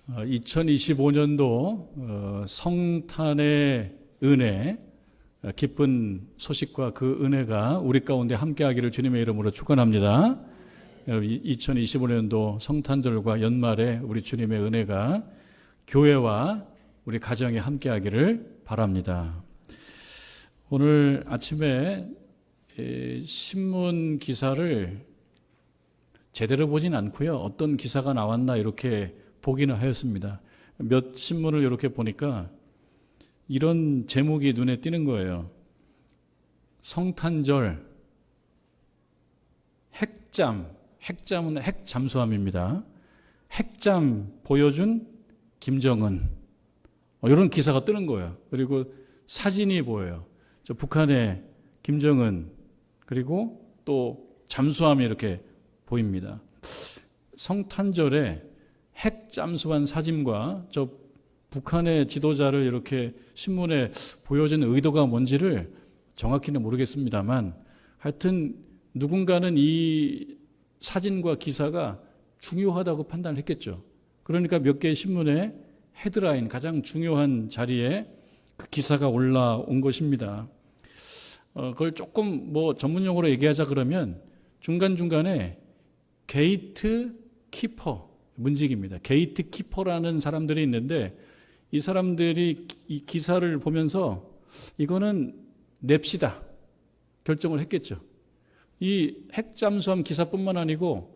2025년도 성탄의 은혜, 기쁜 소식과 그 은혜가 우리 가운데 함께하기를 주님의 이름으로 축원합니다. 2025년도 성탄절과 연말에 우리 주님의 은혜가 교회와 우리 가정에 함께하기를 바랍니다. 오늘 아침에 신문 기사를 제대로 보진 않고요. 어떤 기사가 나왔나 이렇게 보기는 하였습니다. 몇 신문을 이렇게 보니까 이런 제목이 눈에 띄는 거예요. 성탄절 핵잠은 핵잠수함입니다. 핵잠 보여준 김정은, 이런 기사가 뜨는 거예요. 그리고 사진이 보여요. 저 북한의 김정은, 그리고 또 잠수함이 이렇게 보입니다. 성탄절에 핵잠수함 사진과 저 북한의 지도자를 이렇게 신문에 보여준 의도가 뭔지를 정확히는 모르겠습니다만, 하여튼 누군가는 이 사진과 기사가 중요하다고 판단을 했겠죠. 그러니까 몇 개의 신문에 헤드라인, 가장 중요한 자리에 그 기사가 올라온 것입니다. 그걸 조금 전문용어로 얘기하자 그러면 중간중간에 게이트 키퍼, 문직입니다. 게이트 키퍼라는 사람들이 있는데, 이 사람들이 이 기사를 보면서 이거는 냅시다 결정을 했겠죠. 이 핵잠수함 기사뿐만 아니고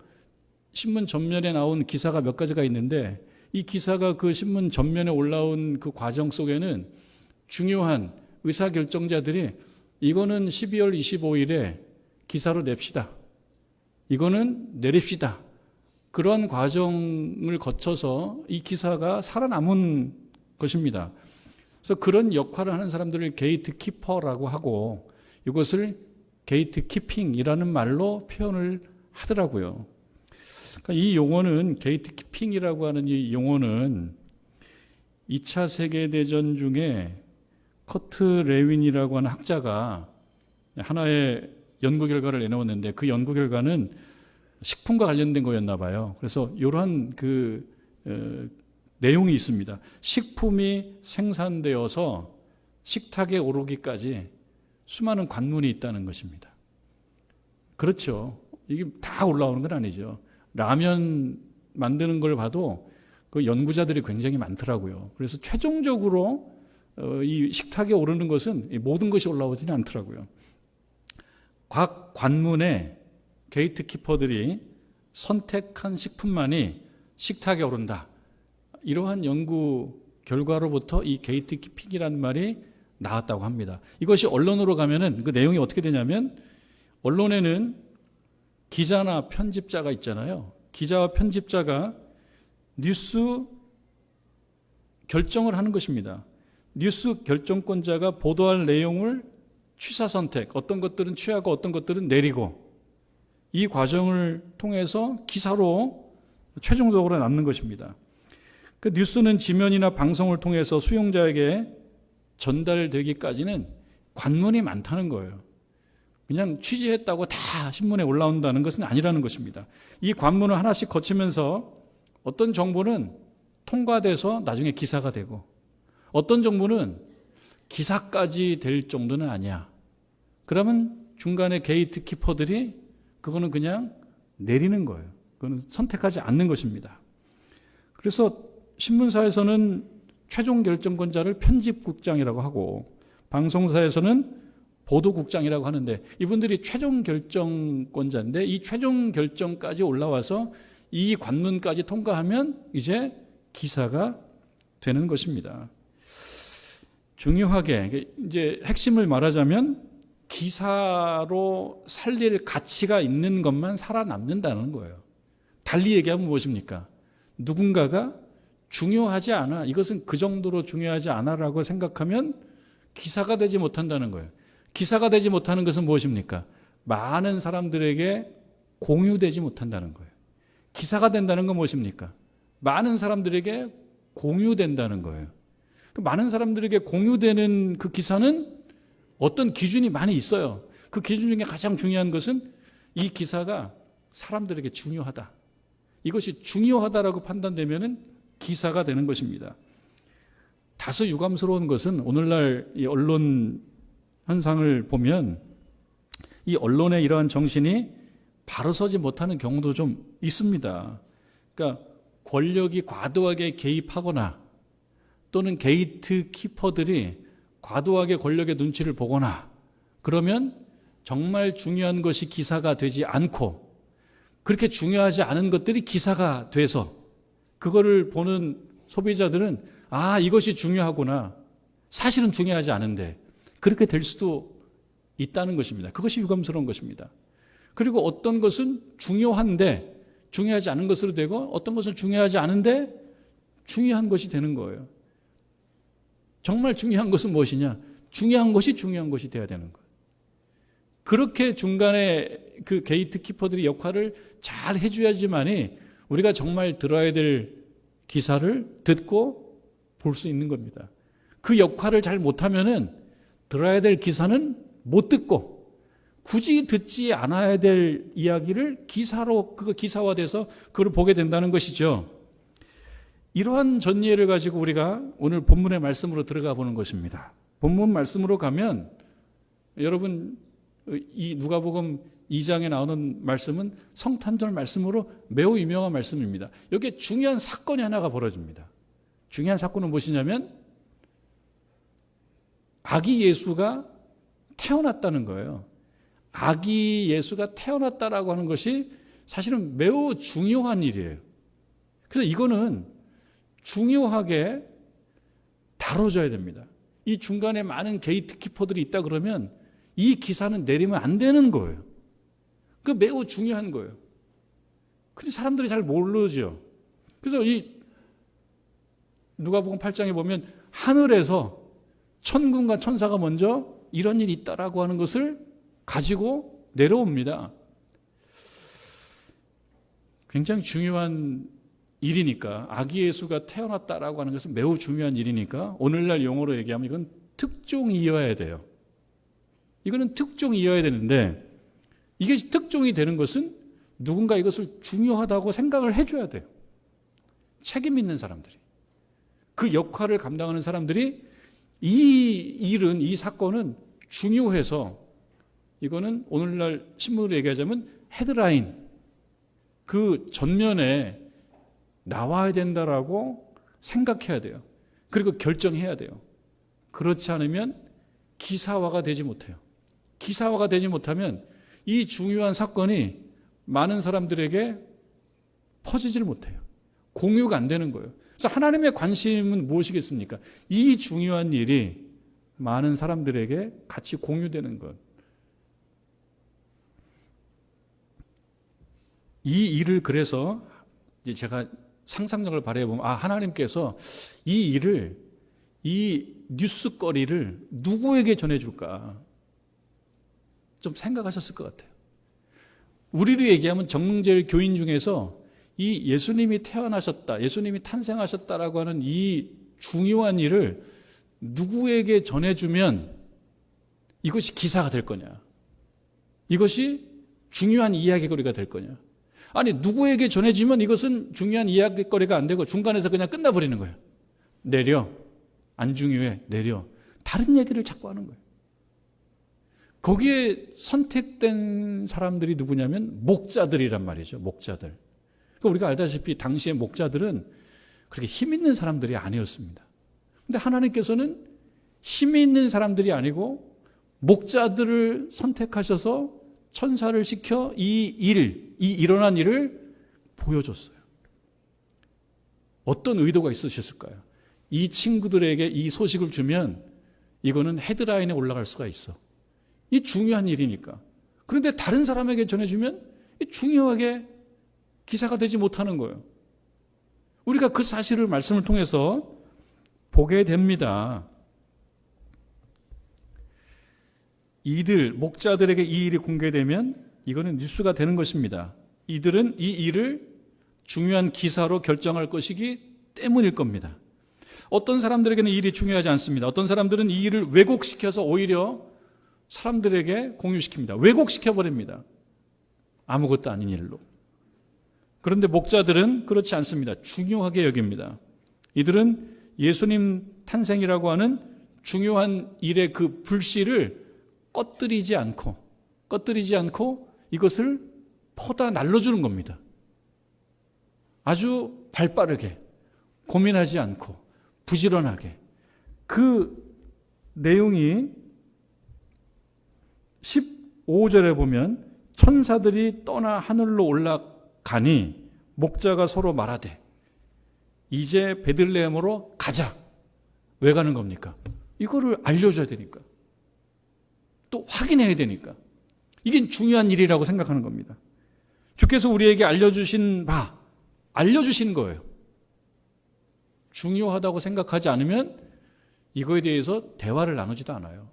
신문 전면에 나온 기사가 몇 가지가 있는데, 이 기사가 그 신문 전면에 올라온 그 과정 속에는 중요한 의사결정자들이 이거는 12월 25일에 기사로 냅시다, 이거는 내립시다, 그런 과정을 거쳐서 이 기사가 살아남은 것입니다. 그래서 그런 역할을 하는 사람들을 게이트 키퍼라고 하고, 이것을 게이트 키핑이라는 말로 표현을 하더라고요. 그러니까 이 용어는, 게이트 키핑이라고 하는 이 용어는 2차 세계대전 중에 커트 레윈이라고 하는 학자가 하나의 연구 결과를 내놓았는데, 그 연구 결과는 식품과 관련된 거였나 봐요. 그래서 이러한 내용이 있습니다. 식품이 생산되어서 식탁에 오르기까지 수많은 관문이 있다는 것입니다. 그렇죠. 이게 다 올라오는 건 아니죠. 라면 만드는 걸 봐도 그 연구자들이 굉장히 많더라고요. 그래서 최종적으로 이 식탁에 오르는 것은 모든 것이 올라오지는 않더라고요. 각 관문에 게이트키퍼들이 선택한 식품만이 식탁에 오른다, 이러한 연구 결과로부터 이 게이트키핑이라는 말이 나왔다고 합니다. 이것이 언론으로 가면은 그 내용이 어떻게 되냐면, 언론에는 기자나 편집자가 있잖아요. 기자와 편집자가 뉴스 결정을 하는 것입니다. 뉴스 결정권자가 보도할 내용을 취사 선택, 어떤 것들은 취하고 어떤 것들은 내리고, 이 과정을 통해서 기사로 최종적으로 남는 것입니다. 그 뉴스는 지면이나 방송을 통해서 수용자에게 전달되기까지는 관문이 많다는 거예요. 그냥 취재했다고 다 신문에 올라온다는 것은 아니라는 것입니다. 이 관문을 하나씩 거치면서 어떤 정보는 통과돼서 나중에 기사가 되고, 어떤 정보는 기사까지 될 정도는 아니야. 그러면 중간에 게이트 키퍼들이 그거는 그냥 내리는 거예요. 그거는 선택하지 않는 것입니다. 그래서 신문사에서는 최종 결정권자를 편집국장이라고 하고, 방송사에서는 보도국장이라고 하는데, 이분들이 최종 결정권자인데, 이 최종 결정까지 올라와서 이 관문까지 통과하면 이제 기사가 되는 것입니다. 중요하게 이제 핵심을 말하자면, 기사로 살릴 가치가 있는 것만 살아남는다는 거예요. 달리 얘기하면 무엇입니까? 누군가가 중요하지 않아, 이것은 그 정도로 중요하지 않아라고 생각하면 기사가 되지 못한다는 거예요. 기사가 되지 못하는 것은 무엇입니까? 많은 사람들에게 공유되지 못한다는 거예요. 기사가 된다는 건 무엇입니까? 많은 사람들에게 공유된다는 거예요. 많은 사람들에게 공유되는 그 기사는 어떤 기준이 많이 있어요. 그 기준 중에 가장 중요한 것은 이 기사가 사람들에게 중요하다, 이것이 중요하다라고 판단되면은 기사가 되는 것입니다. 다소 유감스러운 것은 오늘날 이 언론 현상을 보면 이 언론의 이러한 정신이 바로 서지 못하는 경우도 좀 있습니다. 그러니까 권력이 과도하게 개입하거나 또는 게이트 키퍼들이 과도하게 권력의 눈치를 보거나 그러면 정말 중요한 것이 기사가 되지 않고 그렇게 중요하지 않은 것들이 기사가 돼서 그거를 보는 소비자들은 아, 이것이 중요하구나. 사실은 중요하지 않은데 그렇게 될 수도 있다는 것입니다. 그것이 유감스러운 것입니다. 그리고 어떤 것은 중요한데 중요하지 않은 것으로 되고 어떤 것은 중요하지 않은데 중요한 것이 되는 거예요. 정말 중요한 것은 무엇이냐? 중요한 것이 돼야 되는 거예요. 그렇게 중간에 그 게이트 키퍼들이 역할을 잘 해줘야지만이 우리가 정말 들어야 될 기사를 듣고 볼 수 있는 겁니다. 그 역할을 잘 못하면은 들어야 될 기사는 못 듣고 굳이 듣지 않아야 될 이야기를 기사로 그거 기사화돼서 그걸 보게 된다는 것이죠. 이러한 전이해를 가지고 우리가 오늘 본문의 말씀으로 들어가 보는 것입니다. 본문 말씀으로 가면 여러분 이 누가복음 2장에 나오는 말씀은 성탄절 말씀으로 매우 유명한 말씀입니다. 여기에 중요한 사건이 하나가 벌어집니다. 중요한 사건은 무엇이냐면 아기 예수가 태어났다는 거예요. 아기 예수가 태어났다라고 하는 것이 사실은 매우 중요한 일이에요. 그래서 이거는 중요하게 다뤄져야 됩니다. 이 중간에 많은 게이트 키퍼들이 있다 그러면 이 기사는 내리면 안 되는 거예요. 그 매우 중요한 거예요. 근데 사람들이 잘 모르죠. 그래서 이 누가복음 8장에 보면 하늘에서 천군과 천사가 먼저 이런 일이 있다라고 하는 것을 가지고 내려옵니다. 굉장히 중요한 일이니까 아기 예수가 태어났다라고 하는 것은 매우 중요한 일이니까 오늘날 용어로 얘기하면 이건 특종이어야 돼요. 이거는 특종이어야 되는데 이게 특종이 되는 것은 누군가 이것을 중요하다고 생각을 해줘야 돼요. 책임 있는 사람들이. 그 역할을 감당하는 사람들이 이 사건은 중요해서 이거는 오늘날 신문으로 얘기하자면 헤드라인 그 전면에 나와야 된다라고 생각해야 돼요. 그리고 결정해야 돼요. 그렇지 않으면 기사화가 되지 못해요. 기사화가 되지 못하면 이 중요한 사건이 많은 사람들에게 퍼지질 못해요. 공유가 안 되는 거예요. 그래서 하나님의 관심은 무엇이겠습니까? 이 중요한 일이 많은 사람들에게 같이 공유되는 것. 이 일을 그래서 이제 제가 상상력을 발휘해보면 하나님께서 이 일을 이 뉴스거리를 누구에게 전해줄까 좀 생각하셨을 것 같아요. 우리로 얘기하면 정릉제일 교인 중에서 이 예수님이 태어나셨다, 예수님이 탄생하셨다라고 하는 이 중요한 일을 누구에게 전해주면 이것이 기사가 될 거냐? 이것이 중요한 이야기거리가 될 거냐? 아니, 누구에게 전해지면 이것은 중요한 이야기거리가 안 되고 중간에서 그냥 끝나버리는 거예요. 내려. 안 중요해. 내려. 다른 얘기를 자꾸 하는 거예요. 거기에 선택된 사람들이 누구냐면 목자들이란 말이죠. 목자들. 우리가 알다시피 당시의 목자들은 그렇게 힘 있는 사람들이 아니었습니다. 근데 하나님께서는 힘 있는 사람들이 아니고 목자들을 선택하셔서 천사를 시켜 이 일어난 일을 보여줬어요. 어떤 의도가 있으셨을까요? 이 친구들에게 이 소식을 주면 이거는 헤드라인에 올라갈 수가 있어. 이 중요한 일이니까. 그런데 다른 사람에게 전해주면 중요하게 기사가 되지 못하는 거예요. 우리가 그 사실을 말씀을 통해서 보게 됩니다. 목자들에게 이 일이 공개되면 이거는 뉴스가 되는 것입니다. 이들은 이 일을 중요한 기사로 결정할 것이기 때문일 겁니다. 어떤 사람들에게는 이 일이 중요하지 않습니다. 어떤 사람들은 이 일을 왜곡시켜서 오히려 사람들에게 공유시킵니다. 왜곡시켜버립니다. 아무것도 아닌 일로. 그런데 목자들은 그렇지 않습니다. 중요하게 여깁니다. 이들은 예수님 탄생이라고 하는 중요한 일의 그 불씨를 꺼뜨리지 않고 이것을 퍼다 날려주는 겁니다. 아주 발빠르게, 고민하지 않고 부지런하게. 그 내용이 15절에 보면 천사들이 떠나 하늘로 올라가니 목자가 서로 말하되 이제 베들레헴으로 가자. 왜 가는 겁니까? 이거를 알려줘야 되니까. 또 확인해야 되니까. 이게 중요한 일이라고 생각하는 겁니다. 주께서 우리에게 알려주신 거예요. 중요하다고 생각하지 않으면 이거에 대해서 대화를 나누지도 않아요.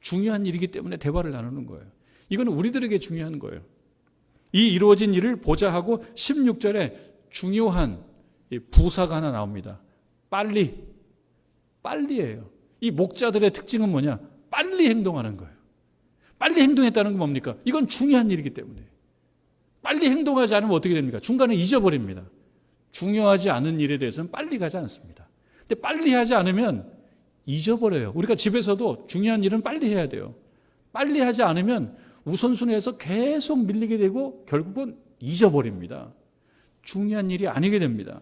중요한 일이기 때문에 대화를 나누는 거예요. 이거는 우리들에게 중요한 거예요. 이 이루어진 일을 보자 하고 16절에 중요한 부사가 하나 나옵니다. 빨리예요. 이 목자들의 특징은 뭐냐? 빨리 행동하는 거예요. 빨리 행동했다는 건 뭡니까? 이건 중요한 일이기 때문에. 빨리 행동하지 않으면 어떻게 됩니까? 중간에 잊어버립니다. 중요하지 않은 일에 대해서는 빨리 가지 않습니다. 근데 빨리 하지 않으면 잊어버려요. 우리가 집에서도 중요한 일은 빨리 해야 돼요. 빨리 하지 않으면 우선순위에서 계속 밀리게 되고 결국은 잊어버립니다. 중요한 일이 아니게 됩니다.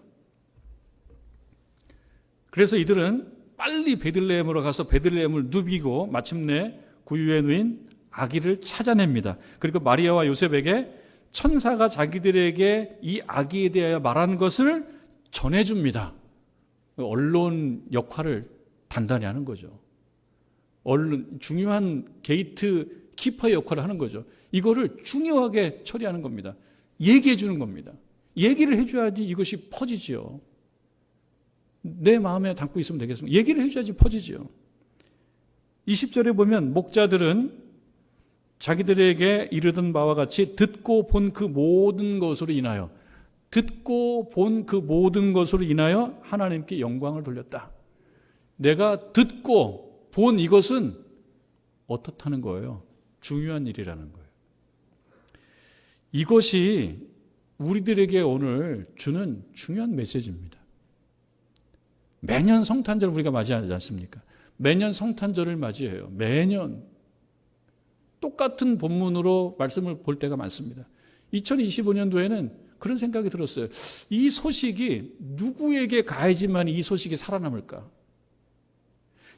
그래서 이들은 빨리 베들레헴으로 가서 베들레헴을 누비고 마침내 구유에 누인 아기를 찾아냅니다. 그리고 마리아와 요셉에게 천사가 자기들에게 이 아기에 대하여 말한 것을 전해줍니다. 언론 역할을 단단히 하는 거죠. 중요한 게이트 키퍼의 역할을 하는 거죠. 이거를 중요하게 처리하는 겁니다. 얘기해 주는 겁니다. 얘기를 해줘야지 이것이 퍼지지요. 내 마음에 담고 있으면 되겠습니까? 얘기를 해줘야지 퍼지지요. 20절에 보면 목자들은 자기들에게 이르던 바와 같이 듣고 본 그 모든 것으로 인하여 하나님께 영광을 돌렸다. 내가 듣고 본 이것은 어떻다는 거예요? 중요한 일이라는 거예요. 이것이 우리들에게 오늘 주는 중요한 메시지입니다. 매년 성탄절 우리가 맞이하지 않습니까? 매년 성탄절을 맞이해요. 매년 똑같은 본문으로 말씀을 볼 때가 많습니다. 2025년도에는 그런 생각이 들었어요. 이 소식이 누구에게 가야지만 이 소식이 살아남을까?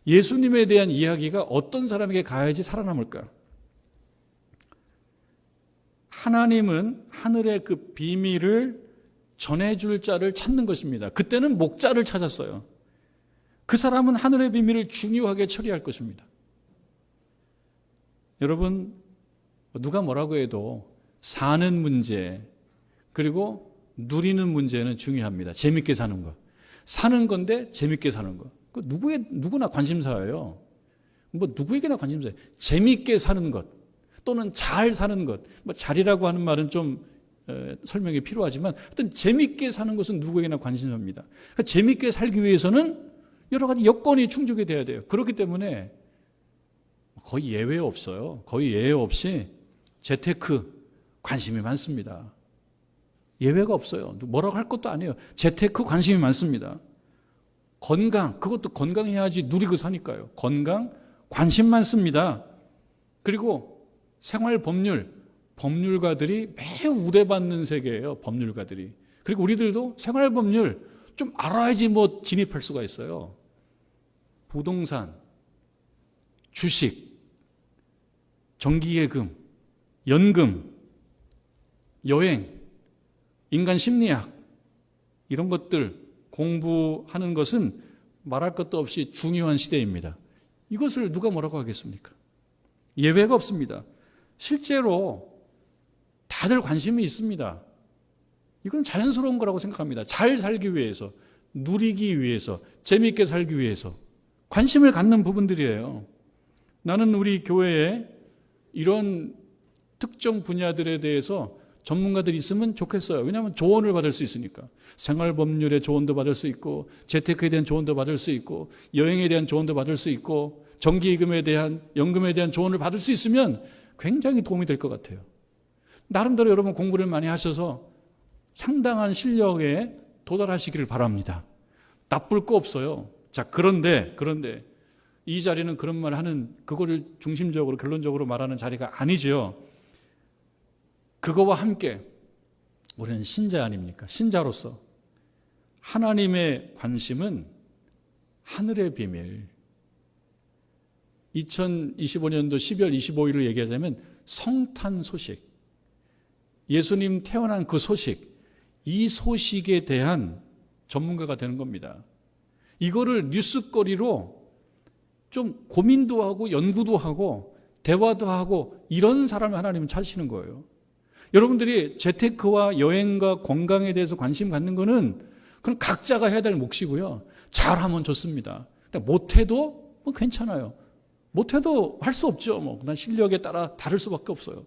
예수님에 대한 이야기가 어떤 사람에게 가야지 살아남을까? 하나님은 하늘의 그 비밀을 전해줄 자를 찾는 것입니다. 그때는 목자를 찾았어요. 그 사람은 하늘의 비밀을 중요하게 처리할 것입니다. 여러분, 누가 뭐라고 해도 사는 문제 그리고 누리는 문제는 중요합니다. 재밌게 사는 거. 사는 건데 재밌게 사는 거. 그 누구나 관심사예요. 누구에게나 관심사예요. 재밌게 사는 것 또는 잘 사는 것. 잘이라고 하는 말은 좀 설명이 필요하지만 하여튼 재밌게 사는 것은 누구에게나 관심사입니다. 그러니까 재밌게 살기 위해서는 여러 가지 여건이 충족이 돼야 돼요. 그렇기 때문에 거의 예외 없어요. 거의 예외 없이 재테크 관심이 많습니다. 예외가 없어요. 뭐라고 할 것도 아니에요. 재테크 관심이 많습니다. 건강, 그것도 건강해야지 누리고 사니까요. 건강 관심 많습니다. 그리고 생활법률, 법률가들이 매우 우대받는 세계예요. 법률가들이. 그리고 우리들도 생활법률 좀 알아야지 진입할 수가 있어요. 부동산, 주식, 정기예금, 연금, 여행, 인간 심리학 이런 것들 공부하는 것은 말할 것도 없이 중요한 시대입니다. 이것을 누가 뭐라고 하겠습니까? 예외가 없습니다. 실제로 다들 관심이 있습니다. 이건 자연스러운 거라고 생각합니다. 잘 살기 위해서, 누리기 위해서, 재미있게 살기 위해서 관심을 갖는 부분들이에요. 나는 우리 교회에 이런 특정 분야들에 대해서 전문가들이 있으면 좋겠어요. 왜냐하면 조언을 받을 수 있으니까. 생활법률의 조언도 받을 수 있고, 재테크에 대한 조언도 받을 수 있고, 여행에 대한 조언도 받을 수 있고, 정기예금에 대한, 연금에 대한 조언을 받을 수 있으면 굉장히 도움이 될 것 같아요. 나름대로 여러분 공부를 많이 하셔서 상당한 실력에 도달하시기를 바랍니다. 나쁠 거 없어요. 자, 그런데 이 자리는 그런 말 하는, 그거를 중심적으로 결론적으로 말하는 자리가 아니죠. 그거와 함께 우리는 신자 아닙니까? 신자로서 하나님의 관심은 하늘의 비밀. 2025년도 12월 25일을 얘기하자면 성탄 소식, 예수님 태어난 그 소식, 이 소식에 대한 전문가가 되는 겁니다. 이거를 뉴스거리로 좀 고민도 하고 연구도 하고 대화도 하고 이런 사람을 하나님은 찾으시는 거예요. 여러분들이 재테크와 여행과 건강에 대해서 관심 갖는 거는 그건 각자가 해야 될 몫이고요. 잘하면 좋습니다. 못해도 뭐 괜찮아요. 못해도 할 수 없죠. 난 실력에 따라 다를 수밖에 없어요.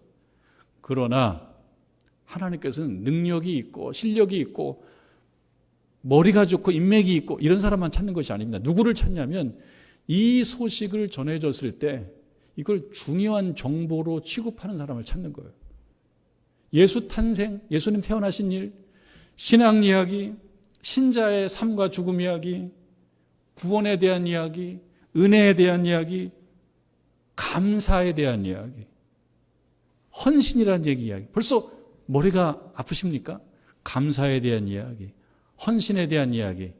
그러나 하나님께서는 능력이 있고 실력이 있고 머리가 좋고 인맥이 있고 이런 사람만 찾는 것이 아닙니다. 누구를 찾냐면 이 소식을 전해줬을 때 이걸 중요한 정보로 취급하는 사람을 찾는 거예요. 예수 탄생, 예수님 태어나신 일, 신앙 이야기, 신자의 삶과 죽음 이야기, 구원에 대한 이야기, 은혜에 대한 이야기, 감사에 대한 이야기, 헌신이라는 이야기. 벌써 머리가 아프십니까? 감사에 대한 이야기, 헌신에 대한 이야기,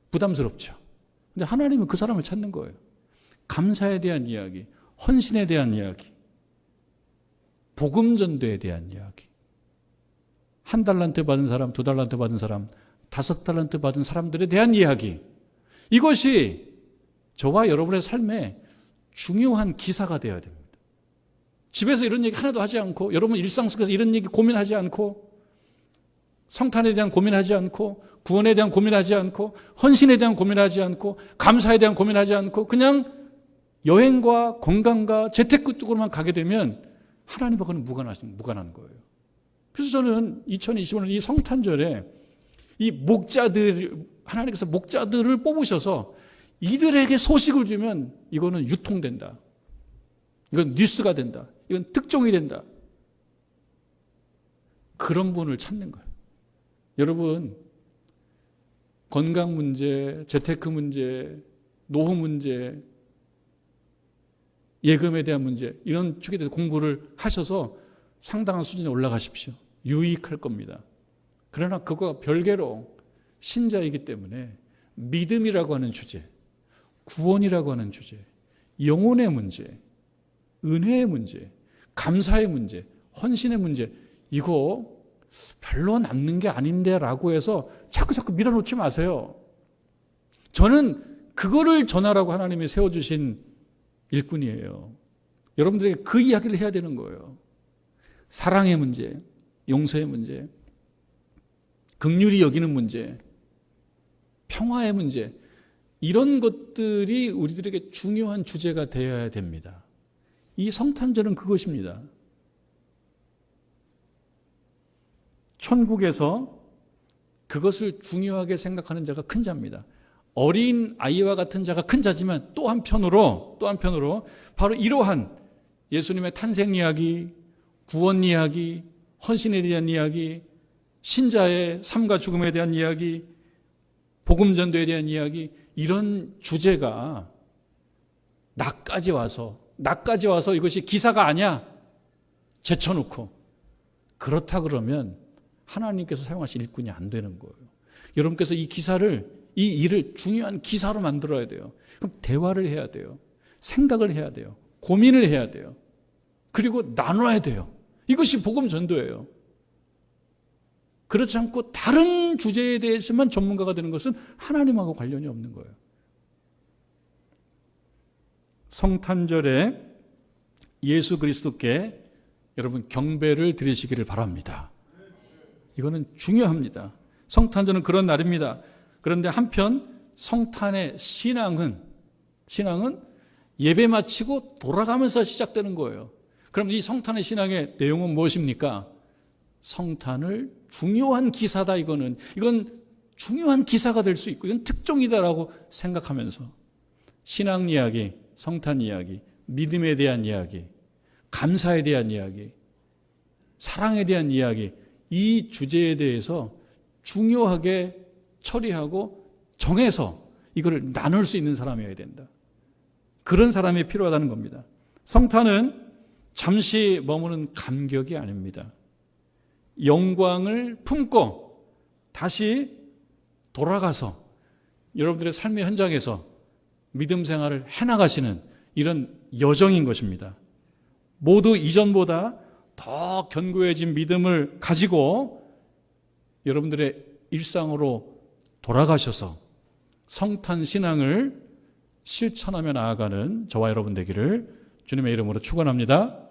부담스럽죠. 근데 하나님은 그 사람을 찾는 거예요. 감사에 대한 이야기, 헌신에 대한 이야기, 복음 전도에 대한 이야기. 1달란트 받은 사람, 2달란트 받은 사람, 5달란트 받은 사람들에 대한 이야기. 이것이 저와 여러분의 삶에 중요한 기사가 되어야 됩니다. 집에서 이런 얘기 하나도 하지 않고, 여러분 일상 속에서 이런 얘기 고민하지 않고, 성탄에 대한 고민하지 않고, 구원에 대한 고민하지 않고, 헌신에 대한 고민하지 않고, 감사에 대한 고민하지 않고, 그냥 여행과 건강과 재테크 쪽으로만 가게 되면 하나님하고는 무관한 거예요. 그래서 저는 2025년 이 성탄절에 이 목자들, 하나님께서 목자들을 뽑으셔서 이들에게 소식을 주면 이거는 유통된다. 이건 뉴스가 된다. 이건 특종이 된다. 그런 분을 찾는 거예요. 여러분, 건강 문제, 재테크 문제, 노후 문제, 예금에 대한 문제, 이런 쪽에 대해서 공부를 하셔서 상당한 수준에 올라가십시오. 유익할 겁니다. 그러나 그거와 별개로 신자이기 때문에 믿음이라고 하는 주제, 구원이라고 하는 주제, 영혼의 문제, 은혜의 문제, 감사의 문제, 헌신의 문제, 이거 별로 남는 게 아닌데 라고 해서 자꾸 밀어놓지 마세요. 저는 그거를 전하라고 하나님이 세워주신 일꾼이에요. 여러분들에게 그 이야기를 해야 되는 거예요. 사랑의 문제, 용서의 문제, 긍휼히 여기는 문제, 평화의 문제, 이런 것들이 우리들에게 중요한 주제가 되어야 됩니다. 이 성탄절은 그것입니다. 천국에서 그것을 중요하게 생각하는 자가 큰 자입니다. 어린 아이와 같은 자가 큰 자지만 또 한편으로 바로 이러한 예수님의 탄생 이야기, 구원 이야기, 헌신에 대한 이야기, 신자의 삶과 죽음에 대한 이야기, 복음 전도에 대한 이야기, 이런 주제가 나까지 와서 이것이 기사가 아니야 제쳐놓고, 그렇다 그러면 하나님께서 사용하실 일꾼이 안 되는 거예요. 여러분께서 이 일을 중요한 기사로 만들어야 돼요. 그럼 대화를 해야 돼요. 생각을 해야 돼요. 고민을 해야 돼요. 그리고 나눠야 돼요. 이것이 복음 전도예요. 그렇지 않고 다른 주제에 대해서만 전문가가 되는 것은 하나님하고 관련이 없는 거예요. 성탄절에 예수 그리스도께 여러분 경배를 드리시기를 바랍니다. 이거는 중요합니다. 성탄절은 그런 날입니다. 그런데 한편 성탄의 신앙은 예배 마치고 돌아가면서 시작되는 거예요. 그럼 이 성탄의 신앙의 내용은 무엇입니까? 성탄을 중요한 기사다. 이건 중요한 기사가 될 수 있고 이건 특종이다라고 생각하면서 신앙 이야기, 성탄 이야기, 믿음에 대한 이야기, 감사에 대한 이야기, 사랑에 대한 이야기, 이 주제에 대해서 중요하게 처리하고 정해서 이걸 나눌 수 있는 사람이어야 된다. 그런 사람이 필요하다는 겁니다. 성탄은 잠시 머무는 감격이 아닙니다. 영광을 품고 다시 돌아가서 여러분들의 삶의 현장에서 믿음 생활을 해나가시는 이런 여정인 것입니다. 모두 이전보다 더 견고해진 믿음을 가지고 여러분들의 일상으로 돌아가셔서 성탄 신앙을 실천하며 나아가는 저와 여러분 되기를 주님의 이름으로 축원합니다.